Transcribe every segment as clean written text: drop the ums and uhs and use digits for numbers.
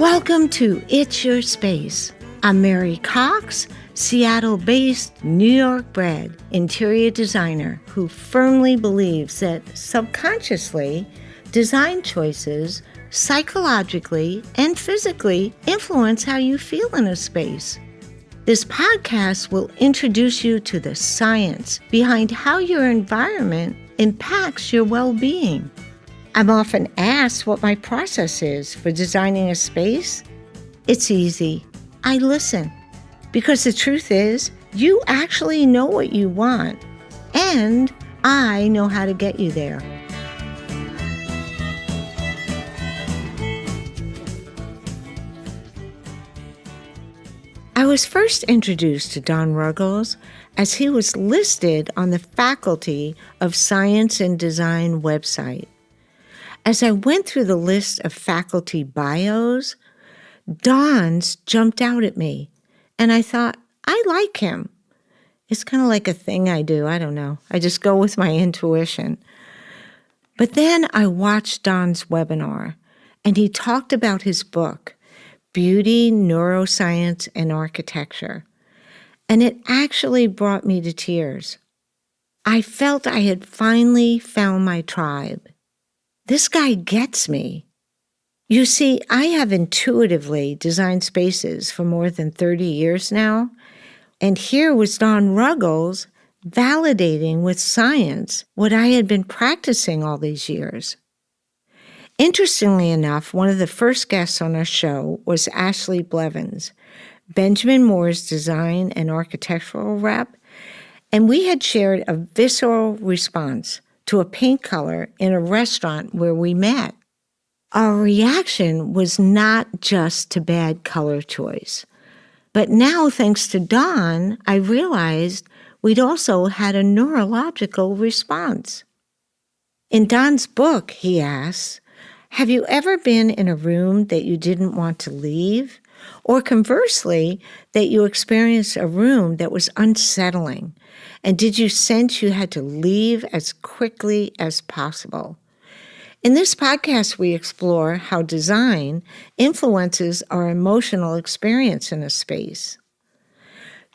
Welcome to It's Your Space. I'm Mary Cox, Seattle-based, New York-bred interior designer who firmly believes that subconsciously, design choices psychologically and physically influence how you feel in a space. This podcast will introduce you to the science behind how your environment impacts your well-being. I'm often asked what my process is for designing a space. It's easy. I listen. Because the truth is, you actually know what you want, and I know how to get you there. I was first introduced to Don Ruggles as he was listed on the Faculty of Science and Design website. As I went through the list of faculty bios, Don's jumped out at me, and I thought, I like him. It's kind of like a thing I do, I don't know. I just go with my intuition. But then I watched Don's webinar, and he talked about his book, Beauty, Neuroscience, and Architecture, and it actually brought me to tears. I felt I had finally found my tribe. This guy gets me. You see, I have intuitively designed spaces for more than 30 years now, and here was Don Ruggles validating with science what I had been practicing all these years. Interestingly enough, one of the first guests on our show was Ashley Blevins, Benjamin Moore's design and architectural rep, and we had shared a visceral response to a paint color in a restaurant where we met. Our reaction was not just to bad color choice. But now, thanks to Don, I realized we'd also had a neurological response. In Don's book, he asks, have you ever been in a room that you didn't want to leave? Or conversely, that you experienced a room that was unsettling? And did you sense you had to leave as quickly as possible? In this podcast, we explore how design influences our emotional experience in a space.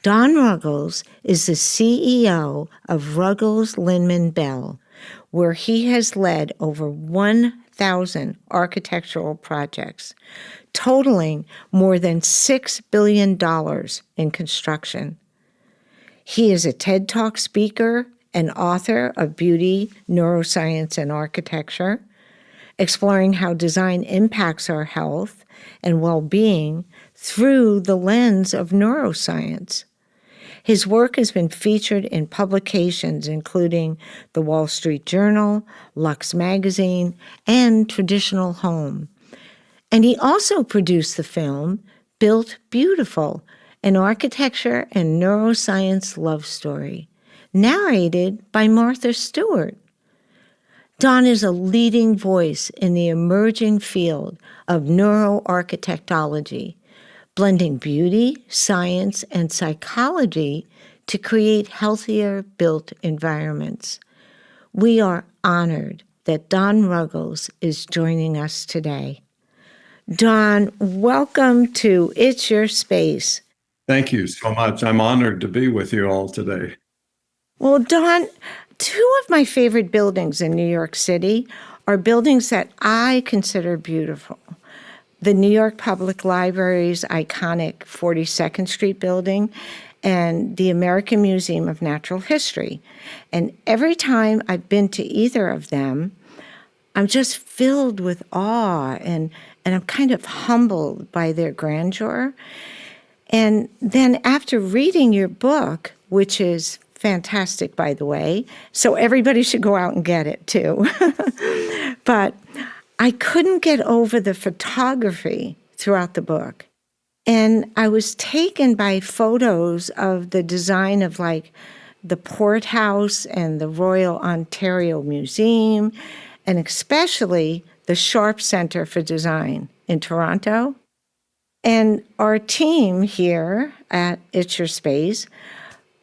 Don Ruggles is the CEO of Ruggles Lindman Bell, where he has led over 1,000 architectural projects, totaling more than $6 billion in construction. He is a TED Talk speaker and author of Beauty, Neuroscience, and Architecture, exploring how design impacts our health and well-being through the lens of neuroscience. His work has been featured in publications including The Wall Street Journal, Lux Magazine, and Traditional Home. And he also produced the film Built Beautiful, an architecture and neuroscience love story, narrated by Martha Stewart. Don is a leading voice in the emerging field of neuro-architectology, blending beauty, science, and psychology to create healthier built environments. We are honored that Don Ruggles is joining us today. Don, welcome to It's Your Space. Thank you so much. I'm honored to be with you all today. Well, Don, two of my favorite buildings in New York City are buildings that I consider beautiful. The New York Public Library's iconic 42nd Street building and the American Museum of Natural History. And every time I've been to either of them, I'm just filled with awe and I'm kind of humbled by their grandeur. And then after reading your book, which is fantastic, by the way, so everybody should go out and get it too. But I couldn't get over the photography throughout the book. And I was taken by photos of the design of like the Port House and the Royal Ontario Museum, and especially the Sharp Center for Design in Toronto. And our team here at It's Your Space,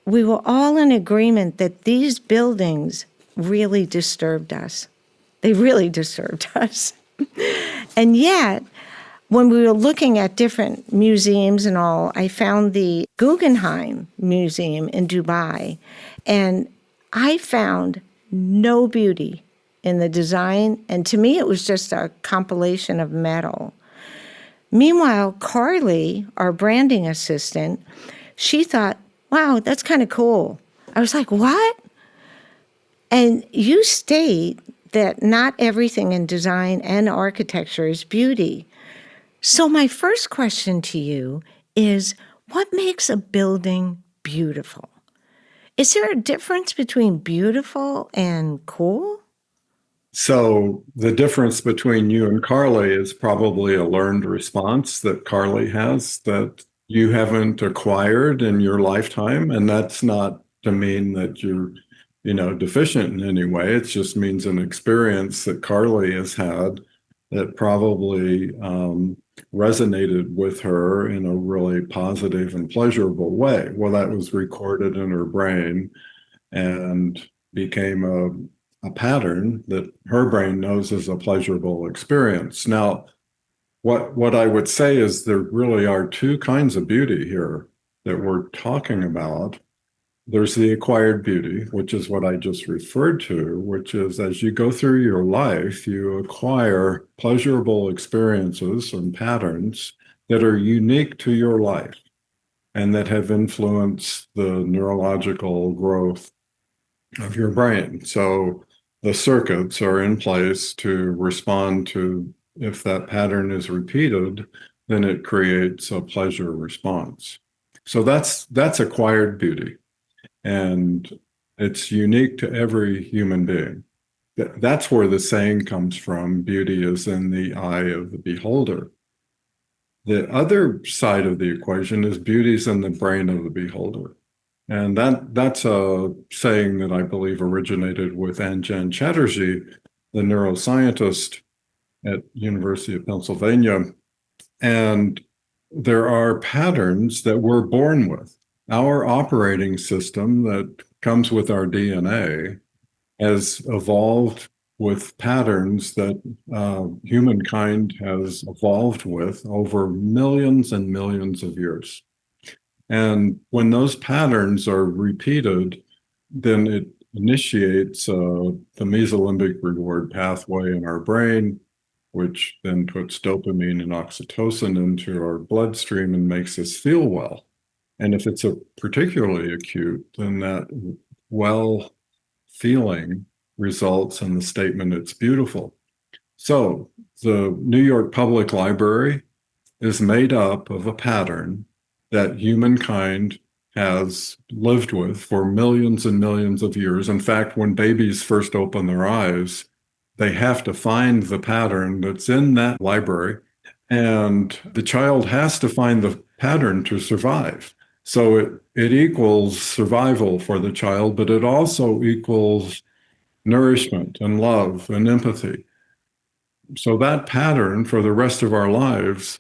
we were all in agreement that these buildings really disturbed us. They really disturbed us. And yet, when we were looking at different museums and all, I found the Guggenheim Museum in Dubai, and I found no beauty in the design, and to me it was just a compilation of metal. Meanwhile, Carly, our branding assistant, she thought, wow, that's kind of cool. I was like, what? And you state that not everything in design and architecture is beauty. So my first question to you is, what makes a building beautiful? Is there a difference between beautiful and cool? So the difference between you and Carly is probably a learned response that Carly has that you haven't acquired in your lifetime. And that's not to mean that you're, deficient in any way. It just means an experience that Carly has had that probably resonated with her in a really positive and pleasurable way. Well, that was recorded in her brain and became a pattern that her brain knows is a pleasurable experience. Now, what I would say is there really are two kinds of beauty here that we're talking about. There's the acquired beauty, which is what I just referred to, which is as you go through your life, you acquire pleasurable experiences and patterns that are unique to your life and that have influenced the neurological growth of your brain. So the circuits are in place to respond to if that pattern is repeated, then it creates a pleasure response. So that's acquired beauty. And it's unique to every human being. That's where the saying comes from, beauty is in the eye of the beholder. The other side of the equation is beauty's in the brain of the beholder. And that's a saying that I believe originated with Anjan Chatterjee, the neuroscientist at University of Pennsylvania. And there are patterns that we're born with. Our operating system that comes with our DNA has evolved with patterns that humankind has evolved with over millions and millions of years. And when those patterns are repeated, then it initiates the mesolimbic reward pathway in our brain, which then puts dopamine and oxytocin into our bloodstream and makes us feel well. And if it's a particularly acute, then that well feeling results in the statement, it's beautiful. So the New York Public Library is made up of a pattern that humankind has lived with for millions and millions of years. In fact, when babies first open their eyes, they have to find the pattern that's in that library, and the child has to find the pattern to survive. So it equals survival for the child, but it also equals nourishment and love and empathy. So that pattern for the rest of our lives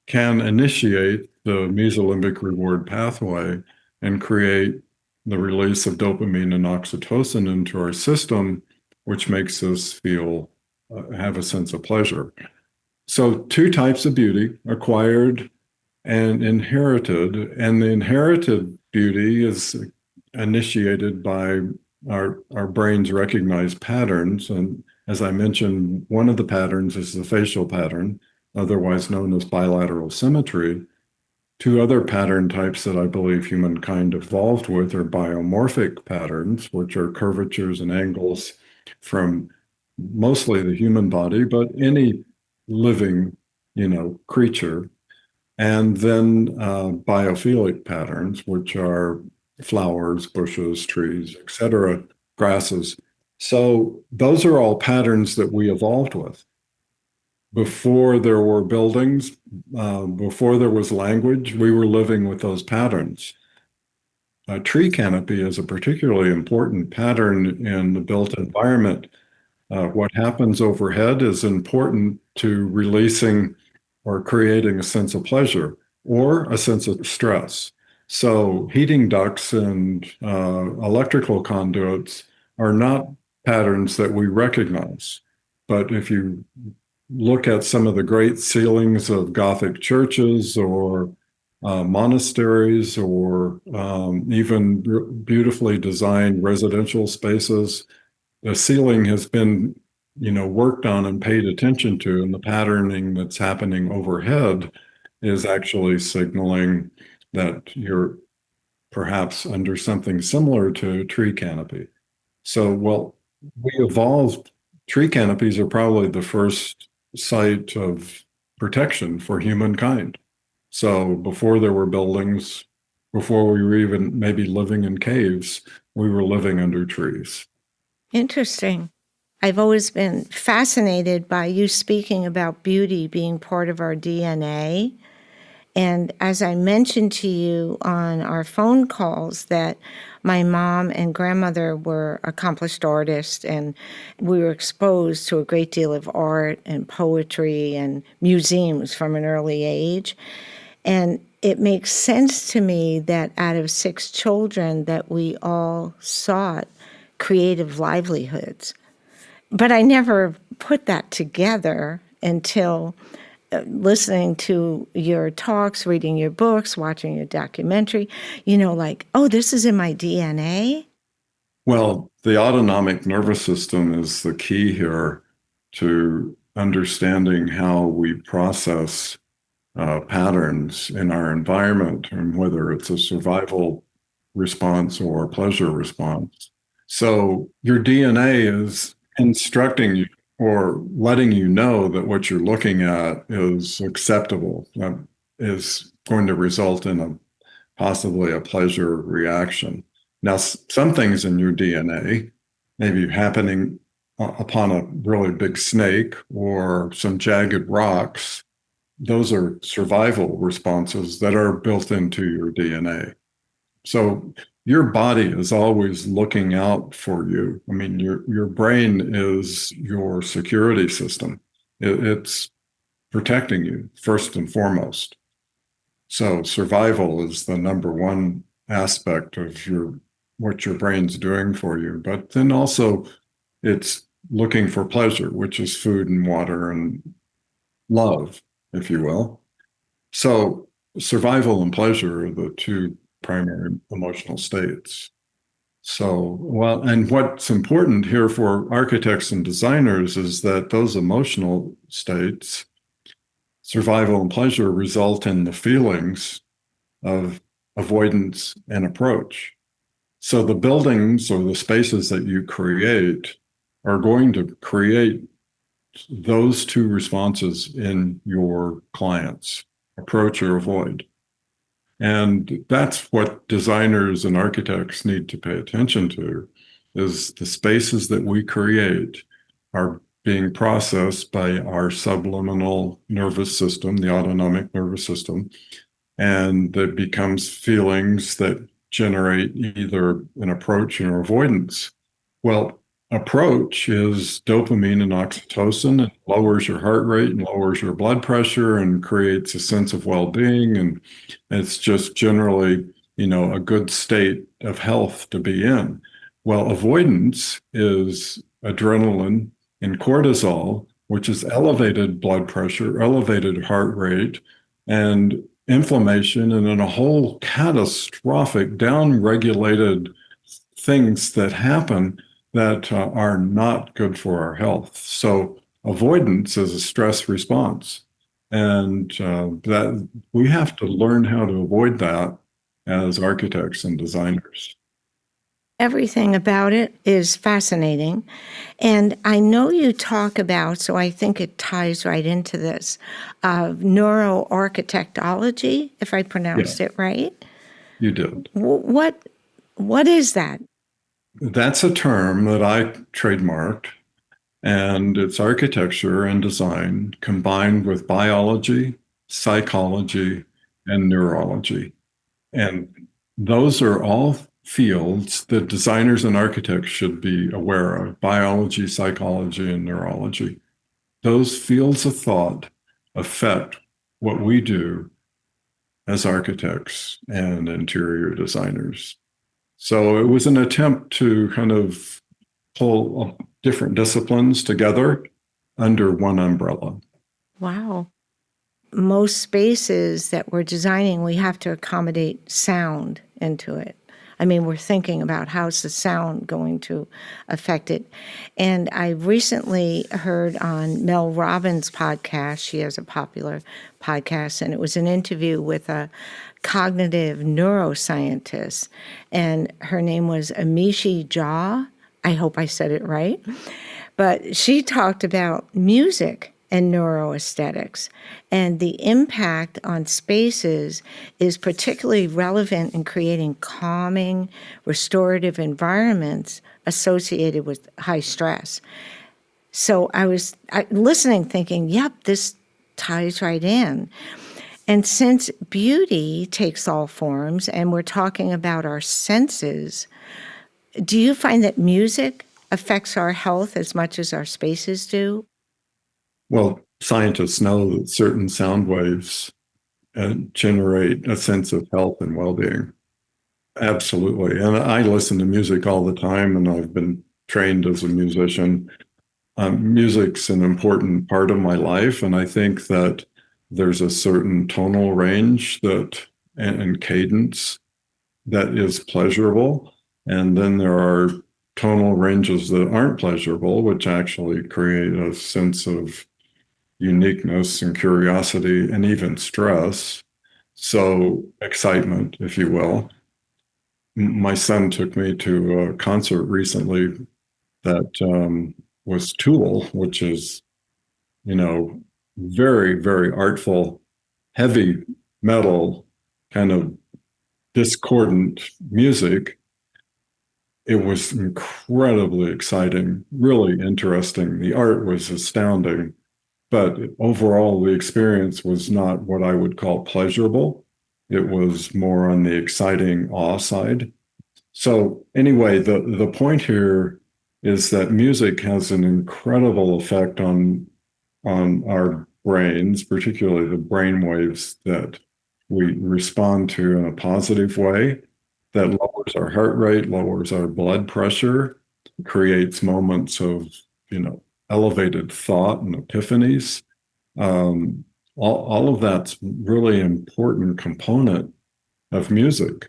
can initiate the mesolimbic reward pathway and create the release of dopamine and oxytocin into our system, which makes us feel, have a sense of pleasure. So two types of beauty, acquired and inherited. And the inherited beauty is initiated by our brains recognize patterns. And as I mentioned, one of the patterns is the facial pattern, otherwise known as bilateral symmetry. Two other pattern types that I believe humankind evolved with are biomorphic patterns, which are curvatures and angles from mostly the human body, but any living, creature. And then biophilic patterns, which are flowers, bushes, trees, etc., grasses. So those are all patterns that we evolved with. Before there were buildings, before there was language, we were living with those patterns. A tree canopy is a particularly important pattern in the built environment. What happens overhead is important to releasing or creating a sense of pleasure or a sense of stress. So heating ducts and electrical conduits are not patterns that we recognize. But if you look at some of the great ceilings of Gothic churches or monasteries or even beautifully designed residential spaces, the ceiling has been, worked on and paid attention to, and the patterning that's happening overhead is actually signaling that you're perhaps under something similar to a tree canopy. So, well, we evolved, tree canopies are probably the first site of protection for humankind. So before there were buildings, before we were even maybe living in caves, we were living under trees. Interesting. I've always been fascinated by you speaking about beauty being part of our DNA. And as I mentioned to you on our phone calls, that my mom and grandmother were accomplished artists, and we were exposed to a great deal of art and poetry and museums from an early age. And it makes sense to me that out of 6 children that we all sought creative livelihoods. But I never put that together until listening to your talks, reading your books, watching your documentary, like, oh, this is in my DNA. Well, the autonomic nervous system is the key here to understanding how we process patterns in our environment and whether it's a survival response or a pleasure response. So your DNA is instructing you or letting you know that what you're looking at is acceptable, is going to result in possibly a pleasure reaction. Now, some things in your DNA, maybe happening upon a really big snake or some jagged rocks, those are survival responses that are built into your DNA. So your body is always looking out for you. I mean, your brain is your security system. It's protecting you first and foremost. So survival is the number one aspect of what your brain's doing for you. But then also it's looking for pleasure, which is food and water and love, if you will. So survival and pleasure are the two primary emotional states. So, well, and what's important here for architects and designers is that those emotional states, survival and pleasure, result in the feelings of avoidance and approach. So the buildings or the spaces that you create are going to create those two responses in your clients, approach or avoid. And that's what designers and architects need to pay attention to, is the spaces that we create are being processed by our subliminal nervous system, the autonomic nervous system, and it becomes feelings that generate either an approach or avoidance. Well, approach is dopamine and oxytocin. It lowers your heart rate and lowers your blood pressure and creates a sense of well-being. And it's just generally, a good state of health to be in. Well, avoidance is adrenaline and cortisol, which is elevated blood pressure, elevated heart rate, and inflammation, and then a whole catastrophic down-regulated things that happen that are not good for our health. So avoidance is a stress response. And that we have to learn how to avoid that as architects and designers. Everything about it is fascinating. And I know you talk about, so I think it ties right into this, neuro-architectology, if I pronounced Yeah, it right. you did. What is that? That's a term that I trademarked, and it's architecture and design combined with biology, psychology, and neurology. And those are all fields that designers and architects should be aware of: biology, psychology, and neurology. Those fields of thought affect what we do as architects and interior designers. So it was an attempt to kind of pull different disciplines together under one umbrella. Wow. Most spaces that we're designing, we have to accommodate sound into it. I mean, we're thinking about how's the sound going to affect it. And I recently heard on Mel Robbins' podcast, she has a popular podcast, and it was an interview with a cognitive neuroscientist. And her name was Amishi Jha. I hope I said it right. But she talked about music and neuroaesthetics. And the impact on spaces is particularly relevant in creating calming, restorative environments associated with high stress. So I was listening, thinking, yep, this ties right in. And since beauty takes all forms, and we're talking about our senses, do you find that music affects our health as much as our spaces do? Well, scientists know that certain sound waves generate a sense of health and well-being. Absolutely. And I listen to music all the time, and I've been trained as a musician. Music's an important part of my life, and I think that there's a certain tonal range that and cadence that is pleasurable. And then there are tonal ranges that aren't pleasurable, which actually create a sense of uniqueness and curiosity and even stress. So excitement, if you will. My son took me to a concert recently that was Tool, which is, very, very artful, heavy metal, kind of discordant music. It was incredibly exciting, really interesting. The art was astounding, but overall, the experience was not what I would call pleasurable. It was more on the exciting awe side. So anyway, the point here is that music has an incredible effect on our brains, particularly the brain waves that we respond to in a positive way, that lowers our heart rate, lowers our blood pressure, creates moments of, elevated thought and epiphanies. All of that's really important component of music.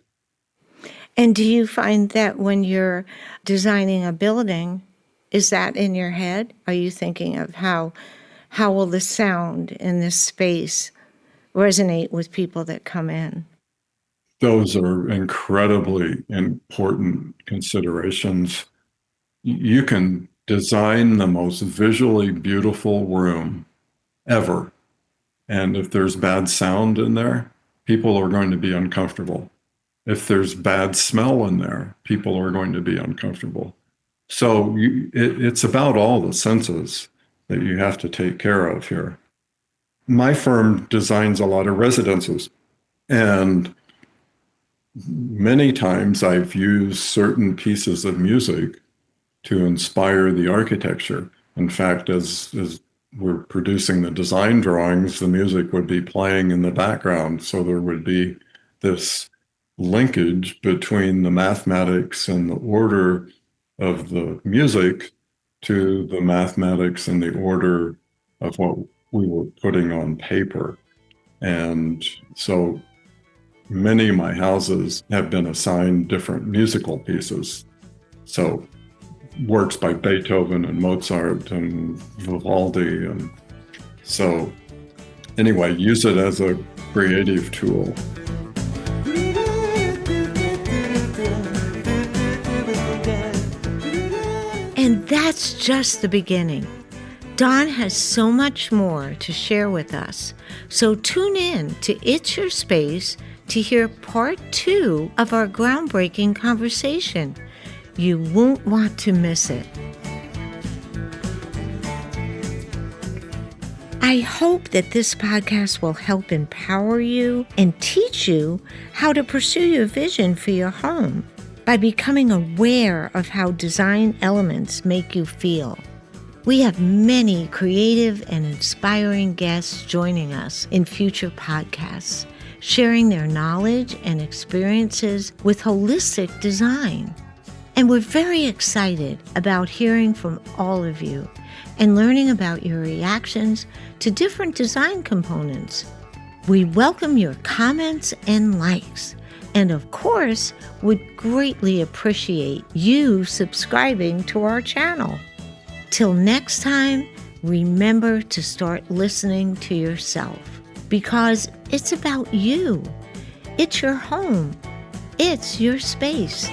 And do you find that when you're designing a building, is that in your head? Are you thinking of how will the sound in this space resonate with people that come in? Those are incredibly important considerations. You can design the most visually beautiful room ever, and if there's bad sound in there, people are going to be uncomfortable. If there's bad smell in there, people are going to be uncomfortable. So it's about all the senses that you have to take care of here. My firm designs a lot of residences, and many times I've used certain pieces of music to inspire the architecture. In fact, as we're producing the design drawings, the music would be playing in the background. So there would be this linkage between the mathematics and the order of the music to the mathematics and the order of what we were putting on paper. And so many of my houses have been assigned different musical pieces. So works by Beethoven and Mozart and Vivaldi. And so anyway, use it as a creative tool. And that's just the beginning. Don has so much more to share with us. So tune in to It's Your Space to hear part 2 of our groundbreaking conversation. You won't want to miss it. I hope that this podcast will help empower you and teach you how to pursue your vision for your home by becoming aware of how design elements make you feel. We have many creative and inspiring guests joining us in future podcasts, sharing their knowledge and experiences with holistic design. And we're very excited about hearing from all of you and learning about your reactions to different design components. We welcome your comments and likes, and of course, would greatly appreciate you subscribing to our channel. Till next time, remember to start listening to yourself, because it's about you. It's your home. It's your space.